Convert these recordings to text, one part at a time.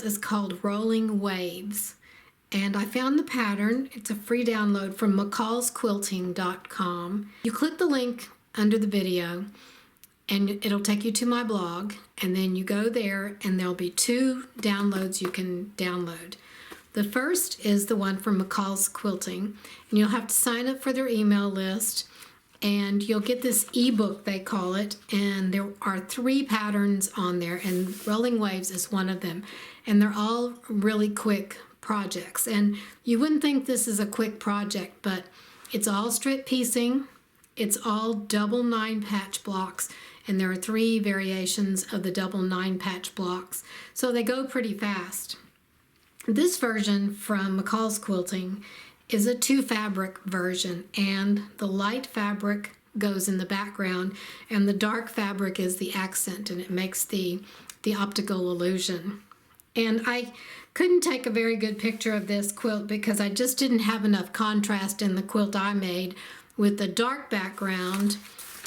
quilt is called Rolling Waves, and I found the pattern. It's a free download from mccallsquilting.com. You click the link under the video and it'll take you to my blog, and then you go there and there'll be 2 downloads you can download. The first is the one from McCall's Quilting, and you'll have to sign up for their email list, and you'll get this ebook, they call it, and there are 3 patterns on there, and Rolling Waves is one of them, and they're all really quick projects. And you wouldn't think this is a quick project, but it's all strip piecing, it's all double 9 patch blocks, and there are 3 variations of the double 9 patch blocks, so they go pretty fast. This version from McCall's Quilting is a 2 fabric version, and the light fabric goes in the background and the dark fabric is the accent, and it makes the optical illusion. And I couldn't take a very good picture of this quilt because I just didn't have enough contrast in the quilt I made with the dark background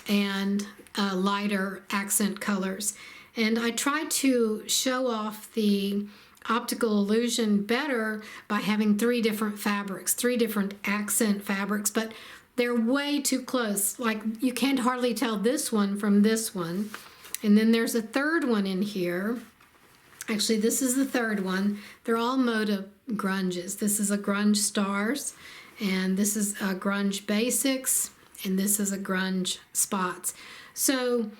and lighter accent colors. And I tried to show off the optical illusion better by having 3 different fabrics, 3 different accent fabrics, but they're way too close. Like, you can't hardly tell this one from this one. And then there's a 3rd one in here. Actually, this is the 3rd one. They're all Moda Grunges. This is a Grunge Stars, and this is a Grunge Basics, and this is a Grunge Spots. So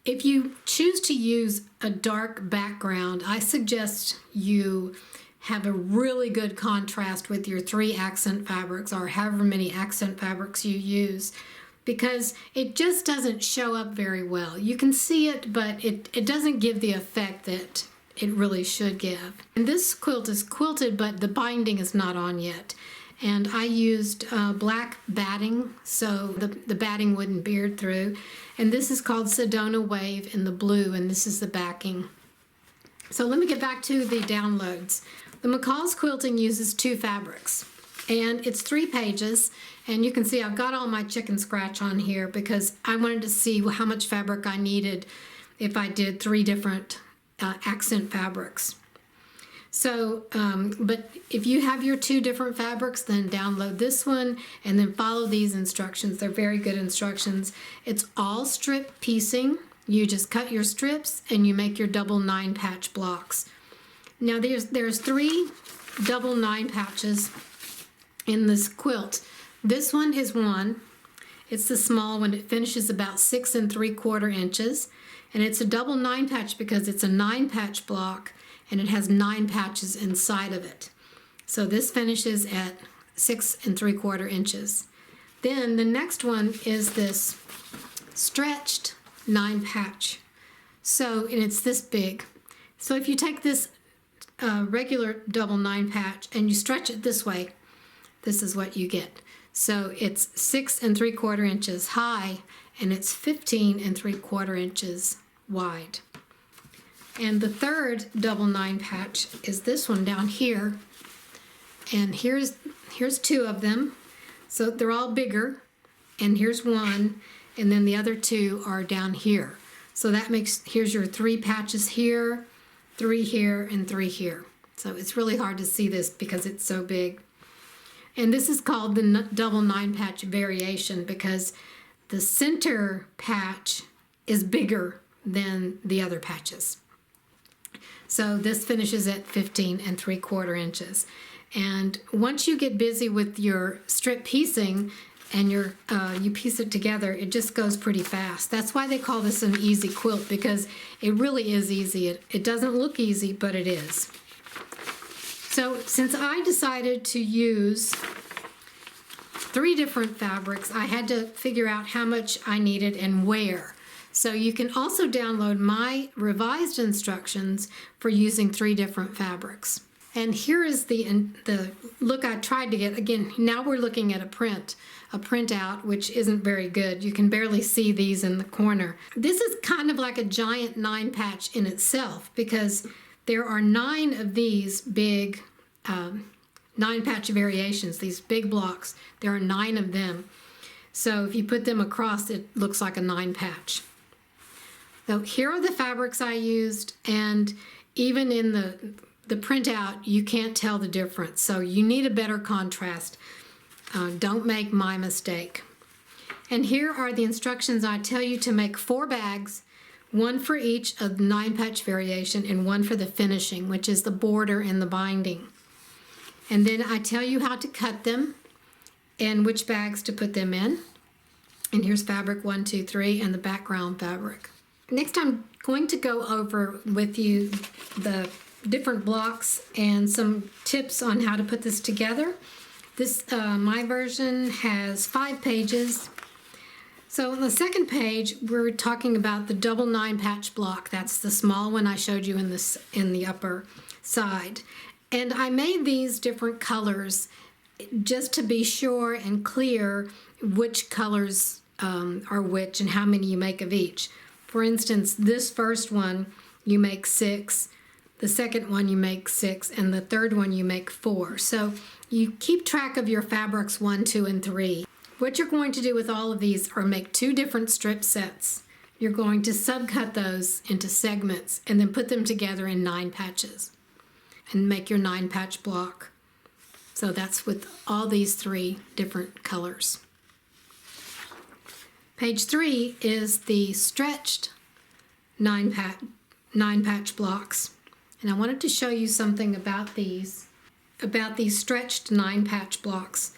if you choose to use a dark background, I suggest you have a really good contrast with your 3 accent fabrics, or however many accent fabrics you use, because it just doesn't show up very well. You can see it, but it doesn't give the effect that it really should give. And this quilt is quilted, but the binding is not on yet. And I used black batting, so the batting wouldn't beard through. And this is called Sedona Wave in the blue, and this is the backing. So let me get back to the downloads. The McCall's Quilting uses 2 fabrics, and it's 3 pages. And you can see I've got all my chicken scratch on here because I wanted to see how much fabric I needed if I did 3 different accent fabrics. So, but if you have your 2 different fabrics, then download this one and then follow these instructions. They're very good instructions. It's all strip piecing. You just cut your strips and you make your double 9 patch blocks. Now there's 3 double 9 patches in this quilt. This one is 1. It's the small one. It finishes about 6 3/4 inches. And it's a double 9 patch because it's a 9 patch block, and it has 9 patches inside of it. So this finishes at 6 3/4 inches. Then the next one is this stretched 9 patch. So, and it's this big. So if you take this regular double 9 patch and you stretch it this way, this is what you get. So it's 6 3/4 inches high, and it's 15 3/4 inches wide. And the 3rd double 9 patch is this one down here, and here's 2 of them, so they're all bigger, and here's 1, and then the other 2 are down here. So that makes, here's your 3 patches here, 3 here, and 3 here. So it's really hard to see this because it's so big. And this is called the double 9 patch variation because the center patch is bigger than the other patches. So this finishes at 15 3/4 inches. And once you get busy with your strip piecing and you piece it together, it just goes pretty fast. That's why they call this an easy quilt, because it really is easy. It doesn't look easy, but it is. So since I decided to use 3 different fabrics, I had to figure out how much I needed and where. So you can also download my revised instructions for using 3 different fabrics. And here is the look I tried to get. Again, now we're looking at a printout, which isn't very good. You can barely see these in the corner. This is kind of like a giant 9 patch in itself, because there are 9 of these big 9 patch variations, these big blocks. There are 9 of them. So if you put them across, it looks like a 9 patch. So here are the fabrics I used, and even in the the printout, you can't tell the difference. So you need a better contrast. Don't make my mistake. And here are the instructions. I tell you to make 4 bags, 1 for each of the 9-patch variation and 1 for the finishing, which is the border and the binding. And then I tell you how to cut them and which bags to put them in. And here's fabric 1, 2, 3 and the background fabric. Next, I'm going to go over with you the different blocks and some tips on how to put this together. This, my version has 5 pages. So on the second page, we're talking about the double 9-patch block. That's the small one I showed you in the upper side. And I made these different colors just to be sure and clear which colors are which and how many you make of each. For instance, this first one you make 6, the second one you make 6, and the third one you make 4. So you keep track of your fabrics 1, 2, and 3. What you're going to do with all of these are make 2 different strip sets. You're going to subcut those into segments and then put them together in 9 patches and make your 9-patch block. So that's with all these 3 different colors. Page 3 is the stretched 9-patch blocks. And I wanted to show you something about these stretched 9-patch blocks.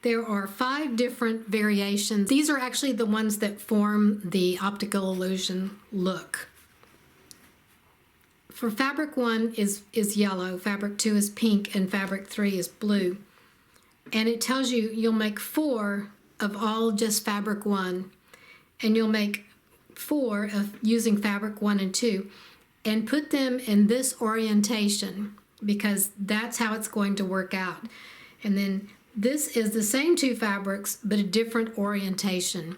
There are 5 different variations. These are actually the ones that form the optical illusion look. For fabric 1 is yellow, fabric 2 is pink, and fabric 3 is blue. And it tells you you'll make 4 of all just fabric 1, and you'll make 4 of using fabric 1 and 2, and put them in this orientation because that's how it's going to work out. And then this is the same 2 fabrics, but a different orientation.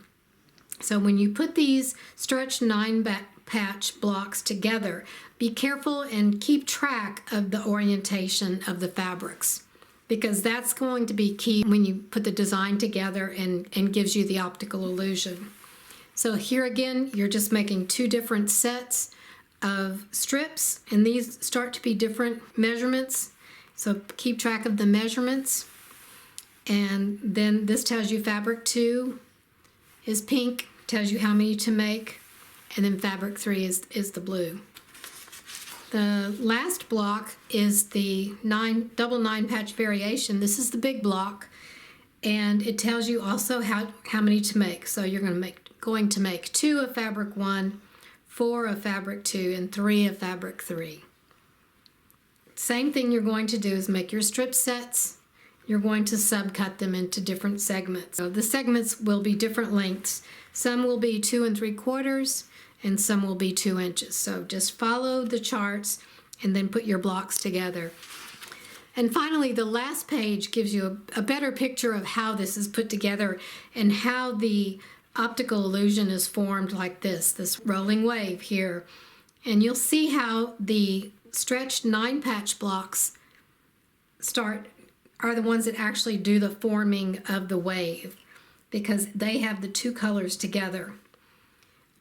So when you put these stretched 9-patch blocks together, be careful and keep track of the orientation of the fabrics, because that's going to be key when you put the design together and gives you the optical illusion. So here again, you're just making 2 different sets of strips, and these start to be different measurements. So keep track of the measurements. And then this tells you fabric 2 is pink, tells you how many to make, and then fabric 3 is the blue. The last block is the double 9-patch variation. This is the big block, and it tells you also how many to make. So you're going to make 2 of fabric 1, 4 of fabric 2, and 3 of fabric 3. Same thing you're going to do is make your strip sets. You're going to subcut them into different segments. So the segments will be different lengths. Some will be 2 3/4 and some will be 2 inches. So just follow the charts and then put your blocks together. And finally, the last page gives you a better picture of how this is put together and how the optical illusion is formed like this rolling wave here. And you'll see how the stretched 9-patch blocks are the ones that actually do the forming of the wave, because they have the 2 colors together.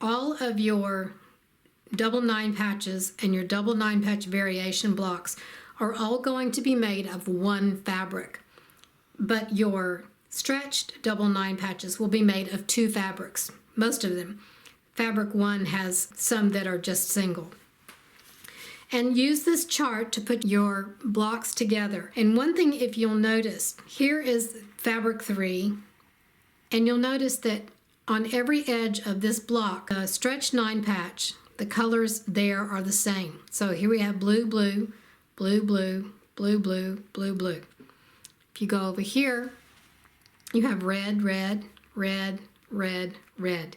All of your double 9 patches and your double 9-patch variation blocks are all going to be made of 1 fabric, but your stretched double 9 patches will be made of 2 fabrics, most of them. Fabric 1 has some that are just single. And use this chart to put your blocks together. And one thing, if you'll notice, here is fabric 3, and you'll notice that on every edge of this block, the stretched 9-patch, the colors there are the same. So here we have blue, blue, blue, blue, blue, blue, blue, blue. If you go over here, you have red, red, red, red, red.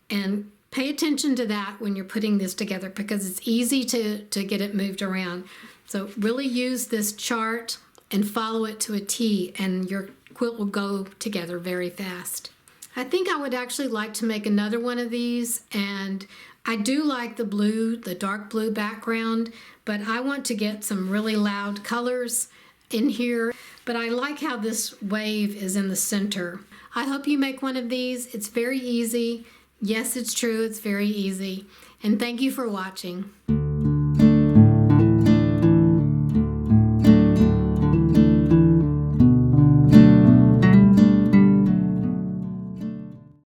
And pay attention to that when you're putting this together, because it's easy to get it moved around. So really use this chart and follow it to a T, and your quilt will go together very fast. I think I would actually like to make another one of these, and I do like the blue, the dark blue background, but I want to get some really loud colors in here. But I like how this wave is in the center. I hope you make one of these. It's very easy. Yes, it's true, it's very easy. And thank you for watching.